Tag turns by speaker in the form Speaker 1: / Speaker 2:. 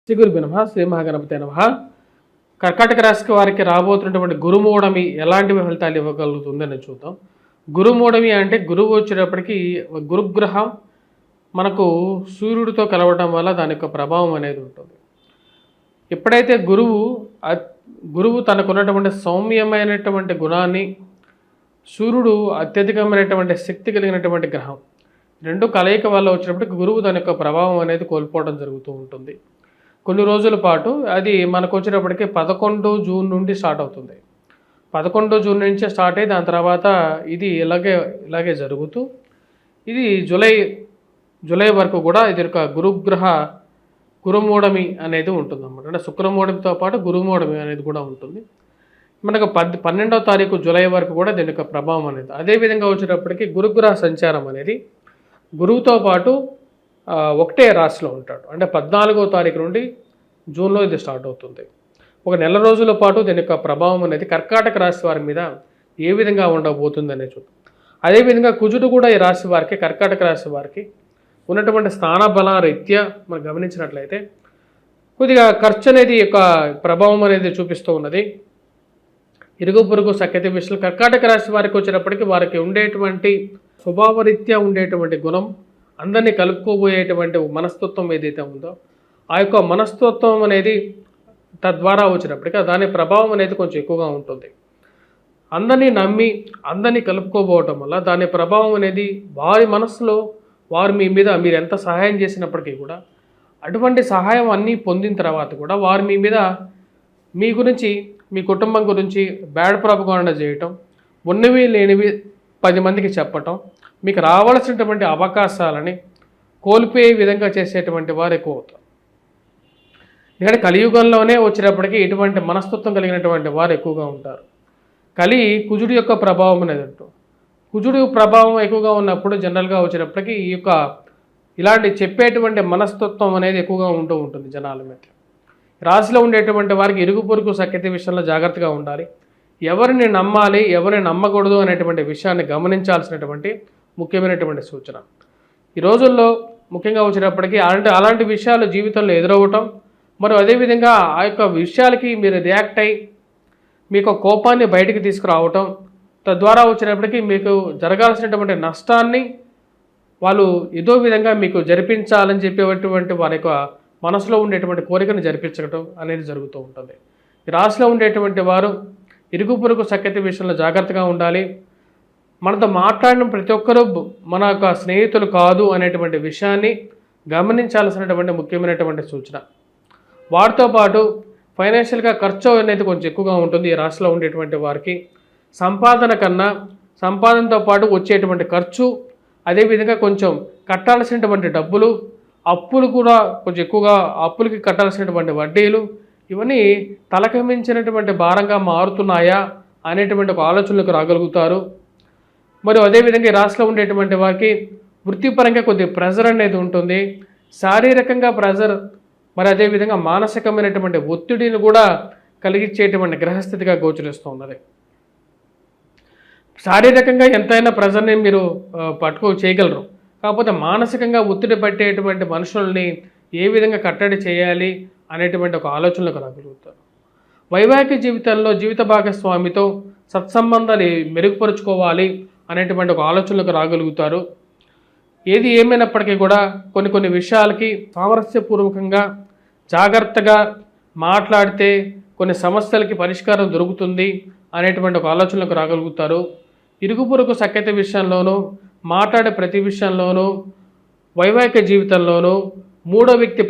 Speaker 1: శ్రీ గురుభ్యో నమః. శ్రీ మహాగణపతే నమః. కర్కాటక రాశికి వారికి రాబోతున్నటువంటి గురుమూఢమి ఎలాంటి ఫలితాలు ఇవ్వగలుగుతుందని చూద్దాం. గురుమూఢమి అంటే గురువు వచ్చేటప్పటికి గురుగ్రహం మనకు సూర్యుడితో కలవటం వల్ల దాని యొక్క ప్రభావం అనేది ఉంటుంది. ఎప్పుడైతే గురువు తనకున్నటువంటి సౌమ్యమైనటువంటి గుణాన్ని, సూర్యుడు అత్యధికమైనటువంటి శక్తి కలిగినటువంటి గ్రహం, రెండు కలయిక వల్ల వచ్చినప్పటికి గురువు దాని యొక్క ప్రభావం అనేది కోల్పోవడం జరుగుతూ ఉంటుంది. కొన్ని రోజుల పాటు అది మనకు వచ్చేటప్పటికి 11 జూన్ నుండి స్టార్ట్ అవుతుంది. 11 జూన్ నుంచే స్టార్ట్ అయ్యి దాని తర్వాత ఇది ఇలాగే జరుగుతూ ఇది జూలై వరకు కూడా ఇది ఒక గురుమూఢమి అనేది ఉంటుంది అన్నమాట. అంటే శుక్రమూఢమితో పాటు గురుమూఢమి అనేది కూడా ఉంటుంది. మనకు 12వ తారీఖు జూలై వరకు కూడా దీని యొక్క ప్రభావం అనేది. అదేవిధంగా వచ్చేటప్పటికి గురుగ్రహ సంచారం అనేది గురువుతో పాటు ఒకటే రాశిలో ఉంటాడు. అంటే 14వ తారీఖు నుండి జూన్లో ఇది స్టార్ట్ అవుతుంది. ఒక నెల రోజుల పాటు దీని యొక్క ప్రభావం అనేది కర్కాటక రాశి వారి మీద ఏ విధంగా ఉండబోతుంది అనేది చూద్దాం. అదేవిధంగా కుజుడు కూడా ఈ రాశి వారికి, కర్కాటక రాశి వారికి ఉన్నటువంటి స్థాన బల రీత్యా మనం గమనించినట్లయితే కొద్దిగా ఖర్చు అనేది యొక్క ప్రభావం అనేది చూపిస్తూ ఉన్నది. ఇరుగు పొరుగు సఖ్యత విషయంలో కర్కాటక రాశి వారికి వచ్చేటప్పటికి వారికి ఉండేటువంటి స్వభావరీత్యా ఉండేటువంటి గుణం, అందరినీ కలుపుకోబోయేటువంటి మనస్తత్వం ఏదైతే ఉందో ఆ యొక్క మనస్తత్వం అనేది తద్వారా వచ్చినప్పటికీ దాని ప్రభావం అనేది కొంచెం ఎక్కువగా ఉంటుంది. అందరినీ నమ్మి అందరినీ కలుపుకోబోవటం వల్ల దాని ప్రభావం అనేది వారి మనసులో వారు మీ మీద మీరు ఎంత సహాయం చేసినప్పటికీ కూడా అటువంటి సహాయం అన్నీ పొందిన తర్వాత కూడా వారు మీ మీద మీ గురించి, మీ కుటుంబం గురించి బ్యాడ్ ప్రాపగాండా చేయటం, ఉన్నవి లేనివి 10 మందికి చెప్పటం, మీకు రావాల్సినటువంటి అవకాశాలని కోల్పోయే విధంగా చేసేటువంటి వారు ఎక్కువ అవుతారు. ఎందుకంటే కలియుగంలోనే వచ్చేటప్పటికి ఇటువంటి మనస్తత్వం కలిగినటువంటి వారు ఎక్కువగా ఉంటారు. కుజుడి యొక్క ప్రభావం అనేది ఉంటుంది. కుజుడి ప్రభావం ఎక్కువగా ఉన్నప్పుడు జనరల్గా వచ్చేటప్పటికి ఈ యొక్క ఇలాంటి చెప్పేటువంటి మనస్తత్వం అనేది ఎక్కువగా ఉంటుంది జనాల మీద. రాశిలో ఉండేటువంటి వారికి ఇరుగు పొరుగు సఖ్యత విషయంలో జాగ్రత్తగా ఉండాలి. ఎవరిని నమ్మాలి, ఎవరిని నమ్మకూడదు అనేటువంటి విషయాన్ని గమనించాల్సినటువంటి ముఖ్యమైనటువంటి సూచన. ఈ రోజుల్లో ముఖ్యంగా వచ్చేటప్పటికి అలాంటి విషయాలు జీవితంలో ఎదురవ్వటం, మరియు అదేవిధంగా ఆ యొక్క విషయాలకి మీరు రియాక్ట్ అయ్యి మీకు కోపాన్ని బయటికి తీసుకురావటం, తద్వారా వచ్చినప్పటికీ మీకు జరగాల్సినటువంటి నష్టాన్ని వాళ్ళు ఏదో విధంగా మీకు జరిపించాలని చెప్పేటువంటి వారి యొక్క మనసులో ఉండేటువంటి కోరికను జరిపించడం అనేది జరుగుతూ ఉంటుంది. ఈ రాశిలో ఉండేటువంటి వారు ఇరుగు పొరుగు సఖ్యత విషయంలో జాగ్రత్తగా ఉండాలి. మనతో మాట్లాడిన ప్రతి ఒక్కరూ మన యొక్క స్నేహితులు కాదు అనేటువంటి విషయాన్ని గమనించాల్సినటువంటి ముఖ్యమైనటువంటి సూచన. వాటితో పాటు ఫైనాన్షియల్గా ఖర్చు అనేది కొంచెం ఎక్కువగా ఉంటుంది. ఈ రాశిలో ఉండేటువంటి వారికి సంపాదన కన్నా సంపాదనతో పాటు వచ్చేటువంటి ఖర్చు, అదేవిధంగా కొంచెం కట్టాల్సినటువంటి డబ్బులు, అప్పులు కూడా కొంచెం ఎక్కువగా, అప్పులకి కట్టాల్సినటువంటి వడ్డీలు, ఇవన్నీ తలకమించినటువంటి భారంగా మారుతున్నాయా అనేటువంటి ఒక ఆలోచనలకు రాగలుగుతారు. మరియు అదేవిధంగా ఈ రాశిలో ఉండేటువంటి వారికి వృత్తిపరంగా కొద్దిగా ప్రెజర్ అనేది ఉంటుంది. శారీరకంగా ప్రెజర్, మరి అదేవిధంగా మానసికమైనటువంటి ఒత్తిడిని కూడా కలిగించేటువంటి గ్రహస్థితిగా గోచరిస్తూ ఉన్నది. శారీరకంగా ఎంతైనా ప్రెజర్ని మీరు చేయగలరు. కాకపోతే మానసికంగా ఒత్తిడి పట్టేటువంటి మనుషుల్ని ఏ విధంగా కట్టడి చేయాలి అనేటువంటి ఒక ఆలోచనలకు రాగలుగుతారు. వైవాహిక జీవితంలో జీవిత భాగస్వామితో సత్సంబంధాలు మెరుగుపరుచుకోవాలి అనేటువంటి ఒక ఆలోచనలకు రాగలుగుతారు. ఏది ఏమైనప్పటికీ కూడా కొన్ని విషయాలకి సామరస్యపూర్వకంగా జాగ్రత్తగా మాట్లాడితే కొన్ని సమస్యలకి పరిష్కారం దొరుకుతుంది అనేటువంటి ఒక ఆలోచనలకు రాగలుగుతారు. ఇరుగు పొరుగు సఖ్యత విషయంలోనూ, మాట్లాడే ప్రతి విషయంలోనూ, వైవాహిక జీవితంలోనూ మూడో వ్యక్తి